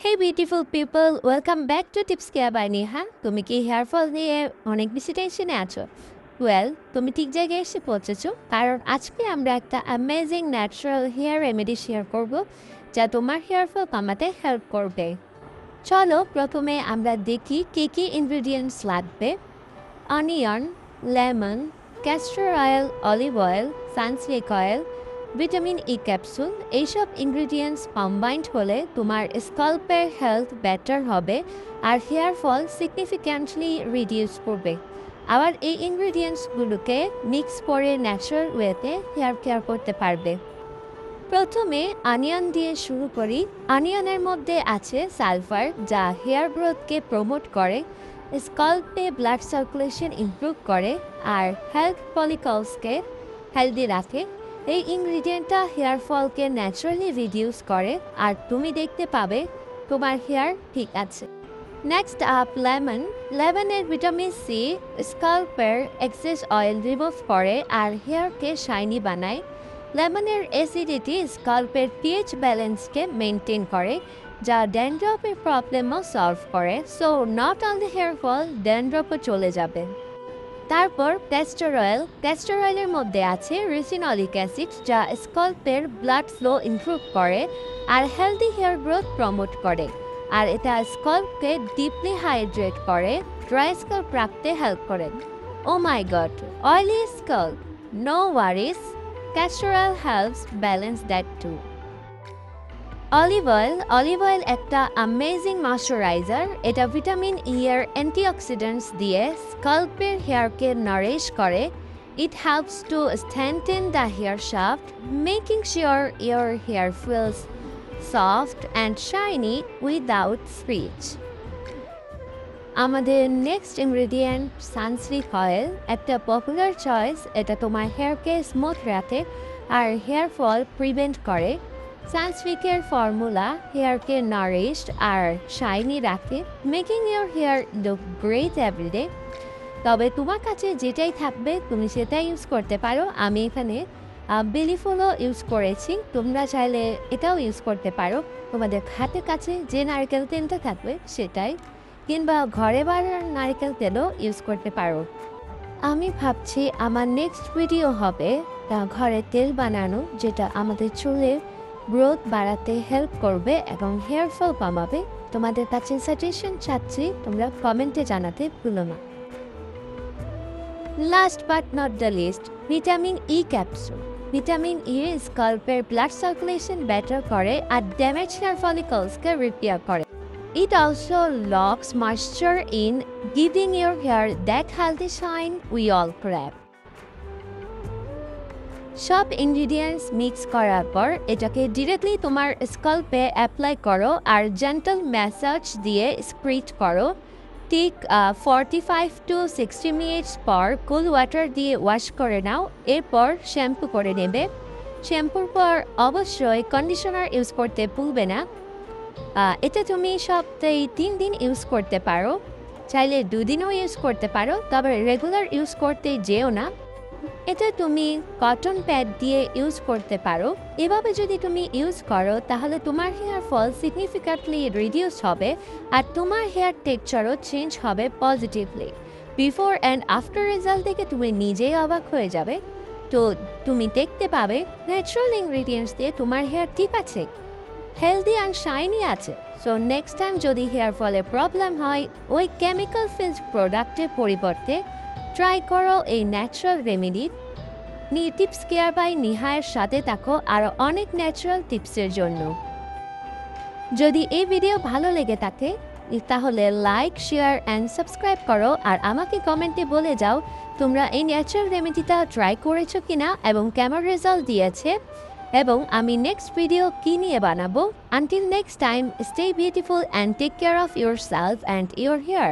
Hey beautiful people, welcome back to tips care by Neha. তুমি কি hair fall নিয়ে অনেক বেশি টেনশনে আছো? তুমি ঠিক জায়গায় এসে পৌঁছেছো, কারণ আজকে আমরা একটা amazing natural hair remedy share করব যা তোমার হেয়ার ফল কমাতে হেল্প করবে। চলো প্রথমে আমরা দেখি কী কী ইনগ্রিডিয়েন্টস লাগবে। Onion, lemon, castor oil, olive oil, Sunsilk oil, vitamin E capsule. এইসব ইনগ্রিডিয়েন্টস কম্বাইন্ড হলে তোমার স্কাল্পের হেলথ বেটার হবে আর হেয়ার ফল সিগনিফিক্যান্টলি রিডিউস করবে। আবার এই ইনগ্রিডিয়েন্টসগুলোকে মিক্স করে ন্যাচারাল ওয়েতে হেয়ার কেয়ার করতে পারবে। প্রথমে অনিয়ন দিয়ে শুরু করি। অনিয়নের মধ্যে আছে সালফার, যা হেয়ার গ্রোথকে প্রমোট করে, স্কাল্পে ব্লাড সার্কুলেশন ইমপ্রুভ করে আর হেলথ ফলিকলসকে হেলদি রাখে। এই ইনগ্রিডিয়েন্টটা হেয়ার ফলকে ন্যাচারালি রিডিউস করে আর তুমি দেখতে পাবে তোমার হেয়ার ঠিক আছে। Next up lemon. লেমনের ভিটামিন সি স্কাল্পের এক্সেস অয়েল রিমুভ করে আর হেয়ারকে শাইনি বানায়। লেমনের অ্যাসিডিটি স্কাল্পের পিএইচ ব্যালেন্সকে মেনটেন করে, যা ড্যান্ড্রফের প্রবলেমও সলভ করে। So not only hair fall, ড্যান্ড্রফও চলে যাবে। তারপর ক্যাস্টর অয়েল। ক্যাস্টর অয়েলের মধ্যে আছে রিসিনলিক অ্যাসিড, যা স্কাল্পের ব্লাড ফ্লো ইমপ্রুভ করে আর হেলদি হেয়ার গ্রোথ প্রমোট করে। আর এটা স্কাল্পকে ডিপলি হাইড্রেট করে, ড্রাই স্কাল্প রাখতে হেল্প করে। Oh my god, oily scalp? No worries, castor oil helps balance that too. Olive oil একটা অ্যামেজিং ময়শ্চারাইজার। এটা ভিটামিন ই এর অ্যান্টিঅক্সিডেন্টস দিয়ে স্কাল্পের হেয়ারকে নারিশ করে। It helps to strengthen the hair shaft, making sure your hair feels soft and shiny without frizz. আমাদের next ingredient Sunsilk oil, একটা popular choice. এটা তোমার হেয়ারকে স্মুথ রাখে আর হেয়ার ফল প্রিভেন্ট করে। সানসিল্কের ফর্মুলা হেয়ারকে নারিশড আর শাইনি রাখে, making your hair look great every day. তবে তোমার কাছে যেটাই থাকবে তুমি সেটাই ইউজ করতে পারো। আমি এখানে বেলিফুলও ইউজ করেছি, তোমরা চাইলে এটাও ইউজ করতে পারো। তোমাদের হাতের কাছে যে নারকেল তেলটা থাকবে সেটাই, কিংবা ঘরে বানানোর নারকেল তেলও ইউজ করতে পারো। আমি ভাবছি আমার নেক্সট ভিডিও হবে ঘরে তেল বানানো, যেটা আমাদের চুলের গ্রোথ বাড়াতে হেল্প করবে এবং হেয়ার ফল কমাবে। তোমাদের কাছে সাজেশন চাচ্ছি, তোমরা কমেন্টে জানাতে ভুলো না। Last but not the least, vitamin E capsule. Vitamin E স্কাল্পের ব্লাড সার্কুলেশন বেটার করে আর ড্যামেজ হেয়ার ফলিকলসকে রিপেয়ার করে। It also locks moisture in, giving your hair that healthy shine we all crave. সব ইনগ্রিডিয়েন্টস মিক্স করার পর এটাকে directly তোমার স্কাল্পে অ্যাপ্লাই করো আর জেন্টাল ম্যাসাজ দিয়ে স্প্রিট করো। ঠিক 45 to 60 মিনিটস পর কুল ওয়াটার দিয়ে ওয়াশ করে নাও। এরপর শ্যাম্পু করে নেবে। শ্যাম্পুর পর অবশ্যই কন্ডিশনার ইউজ করতে ভুলবে না। এটা তুমি সপ্তাহে 3 দিন ইউজ করতে পারো, চাইলে 2 দিনও ইউজ করতে পারো, তবে রেগুলার ইউজ করতে যেও না। এটা তুমি কটন প্যাড দিয়ে ইউজ করতে পারো। এভাবে যদি তুমি ইউজ করো তাহলে তোমার হেয়ার ফল সিগনিফিক্যান্টলি রিডিউস হবে আর তোমার হেয়ার টেক্সচারও চেঞ্জ হবে positively. Before and after result দেখে তুমি নিজেই অবাক হয়ে যাবে। তো তুমি দেখতে পাবে ন্যাচারাল ইনগ্রিডিয়েন্টস দিয়ে তোমার হেয়ার ঠিক আছে, হেলদি অ্যান্ড শাইনি আছে। সো নেক্সট টাইম যদি হেয়ার ফলের প্রবলেম হয় ওই কেমিক্যাল ফিল্ড প্রোডাক্টের পরিবর্তে ট্রাই করো এই natural remedy. Tips care by নিহায়ের সাথে থাকো আরও অনেক ন্যাচারাল টিপসের জন্য। যদি এই ভিডিও ভালো লেগে থাকে তাহলে লাইক, শেয়ার অ্যান্ড সাবস্ক্রাইব করো আর আমাকে কমেন্টে বলে যাও তোমরা এই ন্যাচারাল রেমেডিটা ট্রাই করেছো কিনা এবং কেমন রেজাল্ট দিয়েছে, এবং আমি নেক্সট ভিডিও কী নিয়ে বানাবো। Until next time, stay beautiful and take care of yourself and your hair.